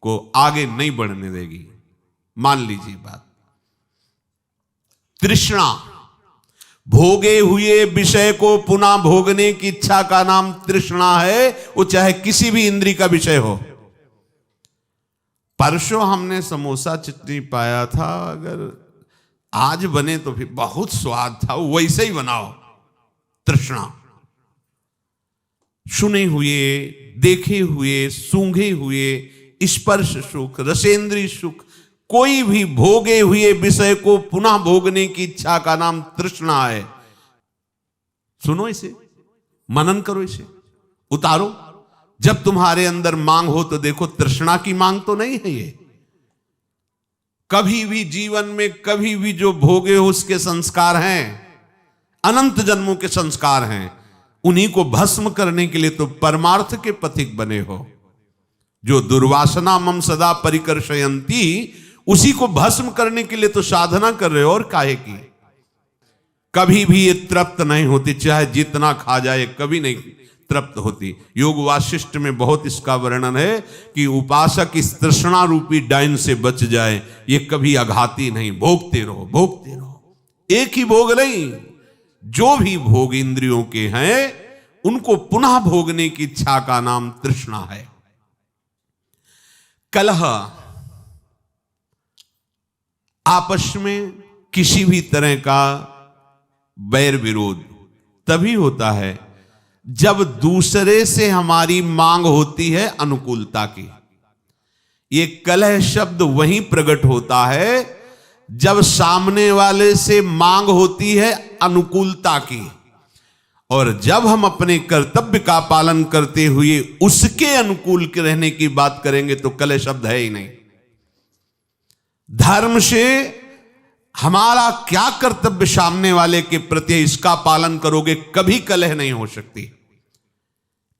को आगे नहीं बढ़ने देगी। मान लीजिए बात, तृष्णा, भोगे हुए विषय को पुनः भोगने की इच्छा का नाम तृष्णा है, वो चाहे किसी भी इंद्री का विषय हो। परसों हमने समोसा चटनी पाया था, अगर आज बने तो फिर बहुत स्वाद था, वैसे ही बनाओ। तृष्णा, सुने हुए, देखे हुए, सूंघे हुए स्पर्श सुख, रसेंद्रीय सुख, कोई भी भोगे हुए विषय को पुनः भोगने की इच्छा का नाम तृष्णा है। सुनो इसे, मनन करो, इसे उतारो। जब तुम्हारे अंदर मांग हो तो देखो तृष्णा की मांग तो नहीं है ये। कभी भी जीवन में कभी भी जो भोगे हो उसके संस्कार हैं, अनंत जन्मों के संस्कार हैं, उन्हीं को भस्म करने के लिए तो परमार्थ के पथिक बने हो। जो दुर्वासना मम सदा परिकर्षयंती, उसी को भस्म करने के लिए तो साधना कर रहे हो, और काहे की। कभी भी ये तृप्त नहीं होती, चाहे जितना खा जाए कभी नहीं तृप्त होती। योग वासिष्ठ में बहुत इसका वर्णन है कि उपासक इस तृष्णा रूपी डाइन से बच जाए, ये कभी आघाती नहीं, भोगते रहो, भोगते रहो। एक ही भोग नहीं, जो भी भोग इंद्रियों के हैं उनको पुनः भोगने की इच्छा का नाम तृष्णा है। कलह, आपस में किसी भी तरह का बैर विरोध तभी होता है जब दूसरे से हमारी मांग होती है अनुकूलता की। ये कलह शब्द वहीं प्रकट होता है जब सामने वाले से मांग होती है अनुकूलता की, और जब हम अपने कर्तव्य का पालन करते हुए उसके अनुकूल के रहने की बात करेंगे तो कलह शब्द है ही नहीं। धर्म से हमारा क्या कर्तव्य सामने वाले के प्रति, इसका पालन करोगे, कभी कलह नहीं हो सकती।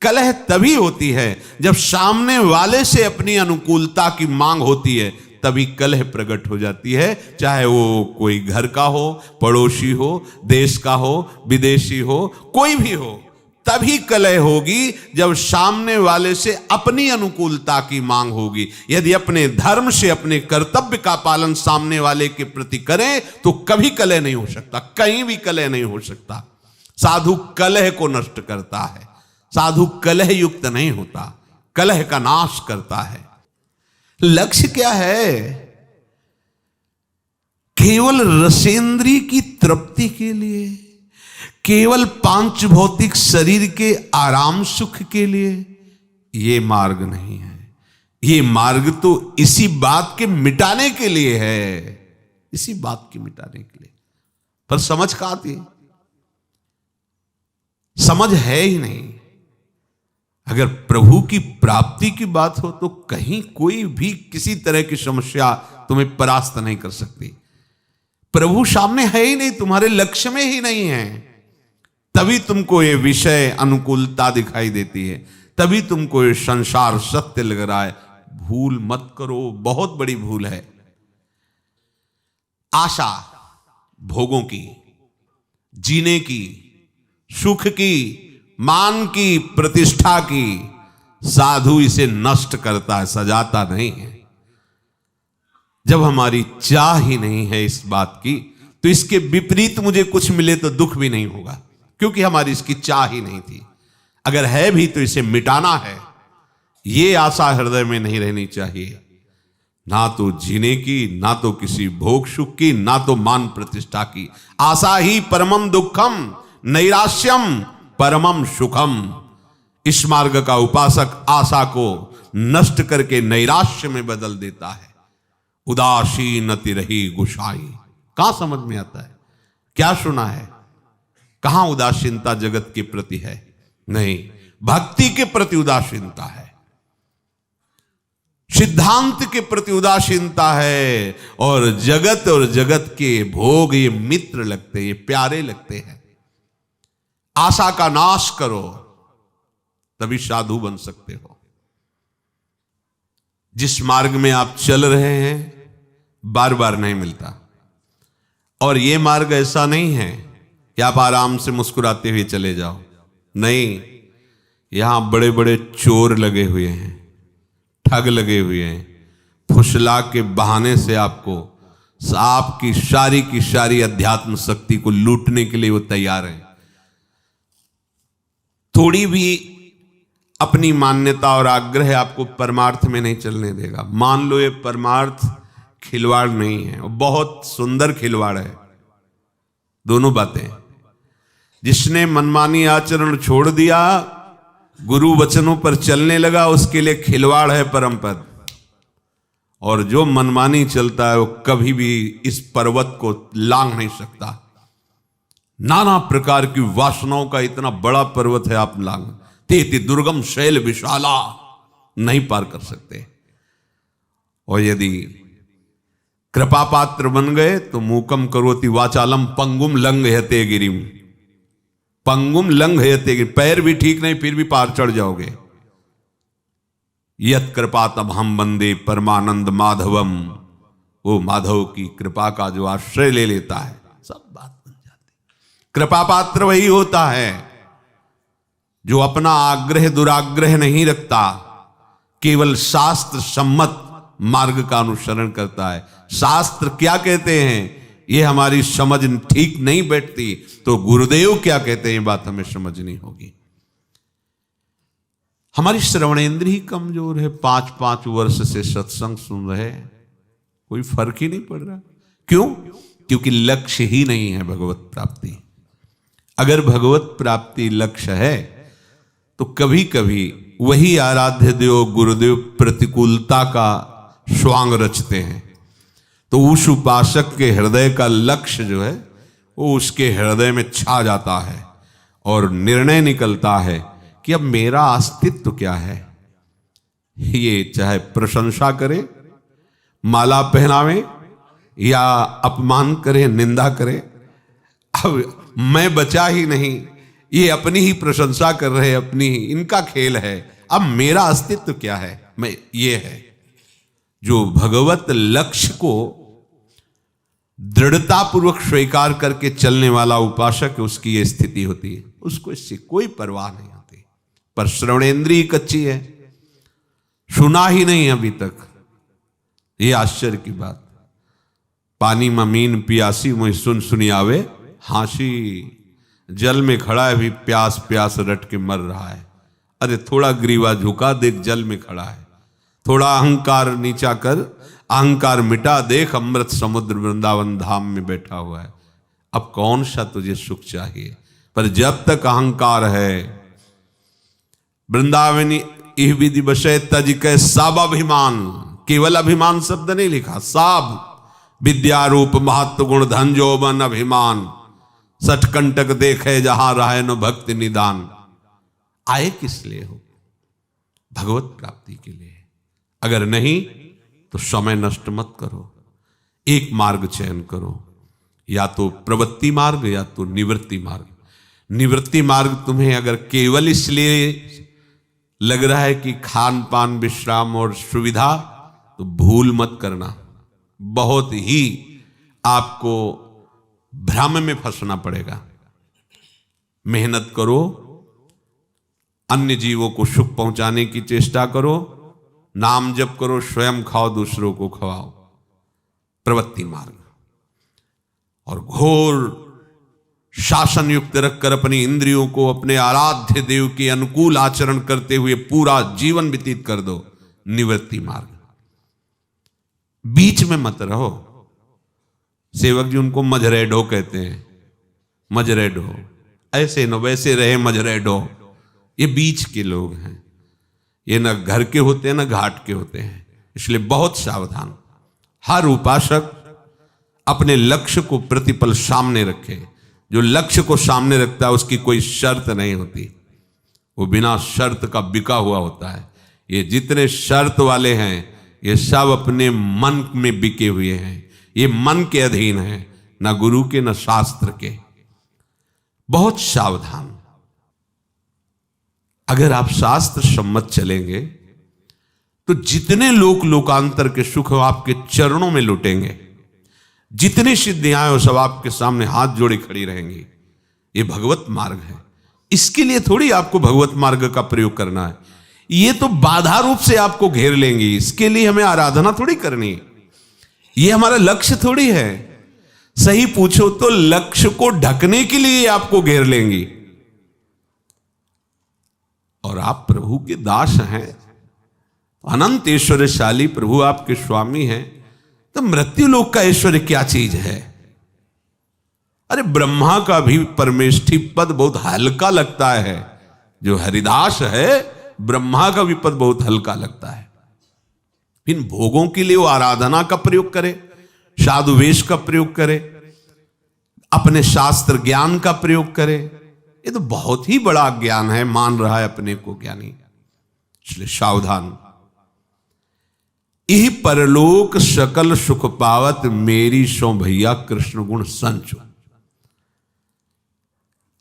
कलह तभी होती है जब सामने वाले से अपनी अनुकूलता की मांग होती है, तभी कलह प्रकट हो जाती है। चाहे वो कोई घर का हो, पड़ोसी हो, देश का हो, विदेशी हो, कोई भी हो, तभी कलह होगी जब सामने वाले से अपनी अनुकूलता की मांग होगी। यदि अपने धर्म से, अपने कर्तव्य का पालन सामने वाले के प्रति करें तो कभी कलह नहीं हो सकता, कहीं भी कलह नहीं हो सकता। साधु कलह को नष्ट करता है, साधु कलह युक्त नहीं होता, कलह का नाश करता है। लक्ष्य क्या है? केवल रसेंद्री की तृप्ति के लिए, केवल पांच भौतिक शरीर के आराम सुख के लिए ये मार्ग नहीं है। ये मार्ग तो इसी बात के मिटाने के लिए है, इसी बात के मिटाने के लिए। पर समझ कहां आती है? समझ है ही नहीं। अगर प्रभु की प्राप्ति की बात हो तो कहीं कोई भी किसी तरह की समस्या तुम्हें परास्त नहीं कर सकती। प्रभु सामने है ही नहीं, तुम्हारे लक्ष्य में ही नहीं है, तभी तुमको ये विषय अनुकूलता दिखाई देती है, तभी तुमको ये संसार सत्य लग रहा है। भूल मत करो, बहुत बड़ी भूल है। आशा भोगों की, जीने की, सुख की, मान की, प्रतिष्ठा की, साधु इसे नष्ट करता है, सजाता नहीं है। जब हमारी चाह ही नहीं है इस बात की, तो इसके विपरीत मुझे कुछ मिले तो दुख भी नहीं होगा, क्योंकि हमारी इसकी चाह ही नहीं थी। अगर है भी तो इसे मिटाना है, ये आशा हृदय में नहीं रहनी चाहिए। ना तो जीने की, ना तो किसी भोग सुख की, ना तो मान प्रतिष्ठा की। आशा ही परमम दुखम, नैराश्यम परमम सुखम। इस मार्ग का उपासक आशा को नष्ट करके नैराश्य में बदल देता है। उदासीनति रही गुसाई, कहां समझ में आता है? क्या सुना है? कहां उदासीनता जगत के प्रति है? नहीं, भक्ति के प्रति उदासीनता है, सिद्धांत के प्रति उदासीनता है, और जगत के भोग ये मित्र लगते हैं, ये प्यारे लगते हैं। आशा का नाश करो, तभी साधु बन सकते हो। जिस मार्ग में आप चल रहे हैं बार बार नहीं मिलता, और ये मार्ग ऐसा नहीं है कि आप आराम से मुस्कुराते हुए चले जाओ। नहीं, यहां बड़े बड़े चोर लगे हुए हैं, ठग लगे हुए हैं, फुसला के बहाने से आपकी सारी अध्यात्म शक्ति को लूटने के लिए वो तैयार है। थोड़ी भी अपनी मान्यता और आग्रह आपको परमार्थ में नहीं चलने देगा। मान लो ये परमार्थ खिलवाड़ नहीं है, बहुत सुंदर खिलवाड़ है। दोनों बातें, जिसने मनमानी आचरण छोड़ दिया, गुरु वचनों पर चलने लगा, उसके लिए खिलवाड़ है परम पद। और जो मनमानी चलता है वो कभी भी इस पर्वत को लांघ नहीं सकता। नाना प्रकार की वासनाओं का इतना बड़ा पर्वत है, आप लांघ तेति दुर्गम शैल विशाला नहीं पार कर सकते। और यदि कृपा पात्र बन गए तो मूकम करोति वाचालम पंगुम लंघयते गिरिम। पंगुम लंघयते गिरिम, पैर भी ठीक नहीं फिर भी पार चढ़ जाओगे। यत कृपा तब हम बंदे परमानंद माधवम, वो माधव की कृपा का जो आश्रय ले लेता है सब बात बन जाती। कृपा पात्र वही होता है जो अपना आग्रह दुराग्रह नहीं रखता, केवल शास्त्र सम्मत मार्ग का अनुसरण करता है। शास्त्र क्या कहते हैं ये हमारी समझ ठीक नहीं बैठती, तो गुरुदेव क्या कहते हैं ये बात हमें समझनी होगी। हमारी श्रवणेंद्रिय कमजोर है, 5-5 वर्ष से सत्संग सुन रहे, कोई फर्क ही नहीं पड़ रहा। क्यों? क्योंकि लक्ष्य ही नहीं है भगवत प्राप्ति। अगर भगवत प्राप्ति लक्ष्य है तो कभी कभी वही आराध्य देव गुरुदेव प्रतिकूलता का स्वांग रचते हैं, तो उस उपासक के हृदय का लक्ष्य जो है वो उसके हृदय में छा जाता है और निर्णय निकलता है कि अब मेरा अस्तित्व क्या है। ये चाहे प्रशंसा करे, माला पहनावे या अपमान करे, निंदा करे, अब मैं बचा ही नहीं, ये अपनी ही प्रशंसा कर रहे, अपनी ही इनका खेल है। अब मेरा अस्तित्व क्या है? मैं ये है। जो भगवत लक्ष्य को दृढ़तापूर्वक स्वीकार करके चलने वाला उपासक है, उसकी ये स्थिति होती है, उसको इससे कोई परवाह नहीं होती। पर श्रवणेंद्रिय कच्ची है, सुना ही नहीं अभी तक। ये आश्चर्य की बात। पानी में मीन पियासी मुझे सुन सुनी आवे हांसी, जल में खड़ा है भी प्यास प्यास रट के मर रहा है। अरे थोड़ा ग्रीवा झुका देख, जल में खड़ा है। थोड़ा अहंकार नीचा कर, अहंकार मिटा देख, अमृत समुद्र वृंदावन धाम में बैठा हुआ है। अब कौन सा तुझे सुख चाहिए? पर जब तक अहंकार है, वृंदावनी इह विधि बशय तज के साबाभिमान, केवल अभिमान शब्द नहीं लिखा, साब विद्यारूप महत्व गुण धन जोबन अभिमान, सठकंटक देखे जहां रहे न भक्ति निदान। आए किस लिए हो? भगवत प्राप्ति के लिए। अगर नहीं तो समय नष्ट मत करो, एक मार्ग चयन करो, या तो प्रवृत्ति मार्ग या तो निवृत्ति मार्ग। निवृत्ति मार्ग तुम्हें अगर केवल इसलिए लग रहा है कि खान पान विश्राम और सुविधा, तो भूल मत करना, बहुत ही आपको भ्रम में फंसना पड़ेगा। मेहनत करो, अन्य जीवों को सुख पहुंचाने की चेष्टा करो, नाम जप करो, स्वयं खाओ, दूसरों को खवाओ। प्रवृत्ति मार्ग। और घोर शासन युक्त रखकर अपनी इंद्रियों को अपने आराध्य देव के अनुकूल आचरण करते हुए पूरा जीवन व्यतीत कर दो, निवृत्ति मार्ग। बीच में मत रहो। सेवक जी उनको मजरेडो कहते हैं। मजरेडो, ऐसे न वैसे रहे मजरेडो, ये बीच के लोग हैं। ये न घर के होते हैं न घाट के होते हैं, इसलिए बहुत सावधान। हर उपासक अपने लक्ष्य को प्रतिपल सामने रखे। जो लक्ष्य को सामने रखता है उसकी कोई शर्त नहीं होती, वो बिना शर्त का बिका हुआ होता है। ये जितने शर्त वाले हैं ये सब अपने मन में बिके हुए हैं, ये मन के अधीन है, ना गुरु के ना शास्त्र के। बहुत सावधान। अगर आप शास्त्र सम्मत चलेंगे तो जितने लोकांतर के सुख आपके चरणों में लुटेंगे, जितनी सिद्धियां हो सब आपके सामने हाथ जोड़े खड़ी रहेंगी। ये भगवत मार्ग है। इसके लिए थोड़ी आपको भगवत मार्ग का प्रयोग करना है। ये तो बाधा रूप से आपको घेर लेंगी। इसके लिए हमें आराधना थोड़ी करनी, ये हमारा लक्ष्य थोड़ी है। सही पूछो तो लक्ष्य को ढकने के लिए आपको घेर लेंगी। और आप प्रभु के दास हैं, अनंत ऐश्वर्यशाली प्रभु आपके स्वामी हैं, तो मृत्यु लोक का ऐश्वर्य क्या चीज है? अरे ब्रह्मा का भी परमेष्ठी पद बहुत हल्का लगता है। जो हरिदास है, ब्रह्मा का भी पद बहुत हल्का लगता है। इन भोगों के लिए वो आराधना का प्रयोग करे, साधु वेश का प्रयोग करे, अपने शास्त्र ज्ञान का प्रयोग करे। ये तो बहुत ही बड़ा ज्ञान है, मान रहा है अपने को ज्ञानी। इसलिए सावधान। यही परलोक सकल सुख पावत, मेरी सो भैया कृष्ण गुण संचो।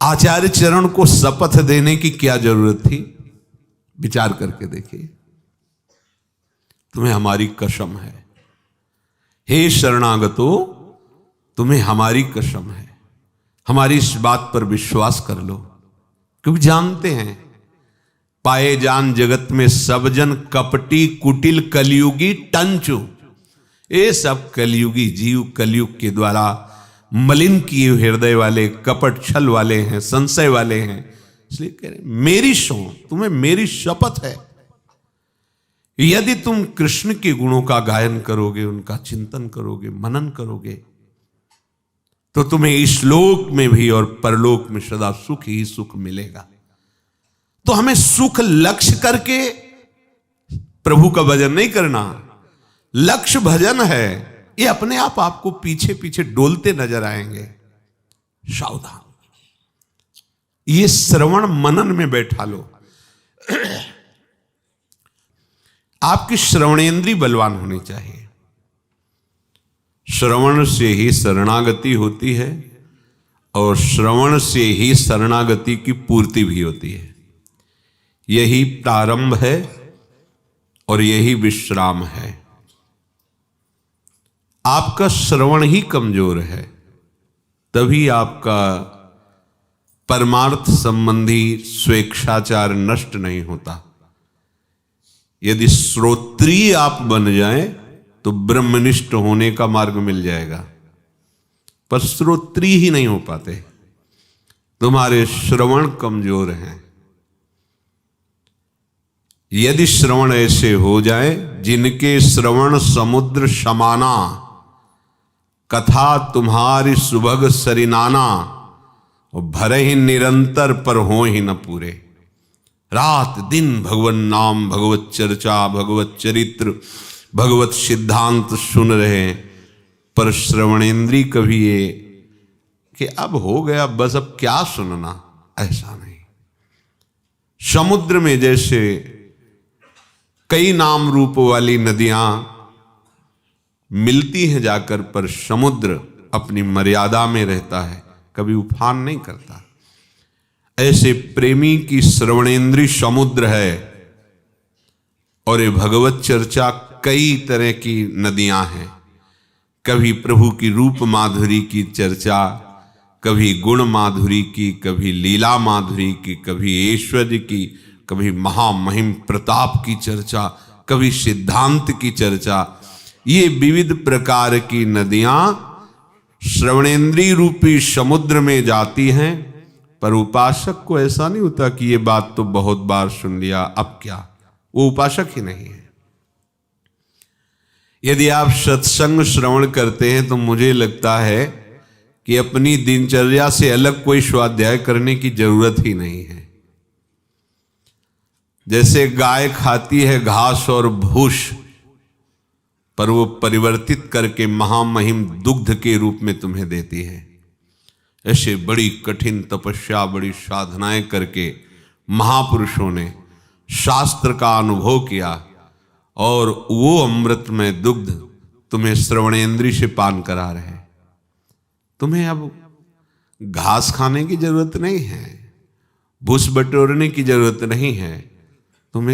आचार्य चरण को शपथ देने की क्या जरूरत थी? विचार करके देखिए। तुम्हें हमारी कसम है, हे शरणागतो, तुम्हें हमारी कसम है, हमारी इस बात पर विश्वास कर लो। क्योंकि जानते हैं, पाए जान जगत में सब जन कपटी कुटिल कलयुगी टंचु। ये सब कलयुगी जीव कलयुग के द्वारा मलिन किए हृदय वाले, कपट छल वाले हैं, संशय वाले हैं। इसलिए कह रहे मेरी सो, तुम्हें मेरी शपथ है, यदि तुम कृष्ण के गुणों का गायन करोगे, उनका चिंतन करोगे, मनन करोगे, तो तुम्हें इस लोक में भी और परलोक में सदा सुख ही सुख मिलेगा। तो हमें सुख लक्ष्य करके प्रभु का भजन नहीं करना। लक्ष्य भजन है, ये अपने आप आपको पीछे पीछे डोलते नजर आएंगे। सावधान। ये श्रवण मनन में बैठा लो। आपकी श्रवणेंद्री बलवान होनी चाहिए। श्रवण से ही शरणागति होती है और श्रवण से ही शरणागति की पूर्ति भी होती है। यही प्रारंभ है और यही विश्राम है। आपका श्रवण ही कमजोर है, तभी आपका परमार्थ संबंधी स्वेच्छाचार नष्ट नहीं होता। यदि श्रोत्रिय आप बन जाएं तो ब्रह्मनिष्ठ होने का मार्ग मिल जाएगा, पर श्रोत्रिय ही नहीं हो पाते। तुम्हारे श्रवण कमजोर हैं। यदि श्रवण ऐसे हो जाए जिनके श्रवण समुद्र समाना, कथा तुम्हारी सुभग सरिनाना, और भरे ही निरंतर पर हो ही न पूरे। रात दिन भगवत नाम, भगवत चर्चा, भगवत चरित्र, भगवत सिद्धांत सुन रहे, पर श्रवणेंद्री कभी ये कि अब हो गया बस, अब क्या सुनना, ऐसा नहीं। समुद्र में जैसे कई नाम रूप वाली नदियां मिलती हैं जाकर, पर समुद्र अपनी मर्यादा में रहता है, कभी उफान नहीं करता। ऐसे प्रेमी की श्रवणेंद्री समुद्र है और ये भगवत चर्चा कई तरह की नदियां हैं। कभी प्रभु की रूप माधुरी की चर्चा, कभी गुण माधुरी की, कभी लीला माधुरी की, कभी ऐश्वर्य की, कभी महामहिम प्रताप की चर्चा, कभी सिद्धांत की चर्चा। ये विविध प्रकार की नदियां श्रवणेंद्री रूपी समुद्र में जाती हैं, पर उपासक को ऐसा नहीं होता कि ये बात तो बहुत बार सुन लिया, अब क्या। वो उपासक ही नहीं है। यदि आप सत्संग श्रवण करते हैं तो मुझे लगता है कि अपनी दिनचर्या से अलग कोई स्वाध्याय करने की जरूरत ही नहीं है। जैसे गाय खाती है घास और भूष, पर वो परिवर्तित करके महामहिम दुग्ध के रूप में तुम्हें देती है। ऐसे बड़ी कठिन तपस्या, बड़ी साधनाएं करके महापुरुषों ने शास्त्र का अनुभव किया और वो अमृत में दुग्ध तुम्हें श्रवणेंद्री से पान करा रहे। तुम्हें अब घास खाने की जरूरत नहीं है, भूस बटोरने की जरूरत नहीं है।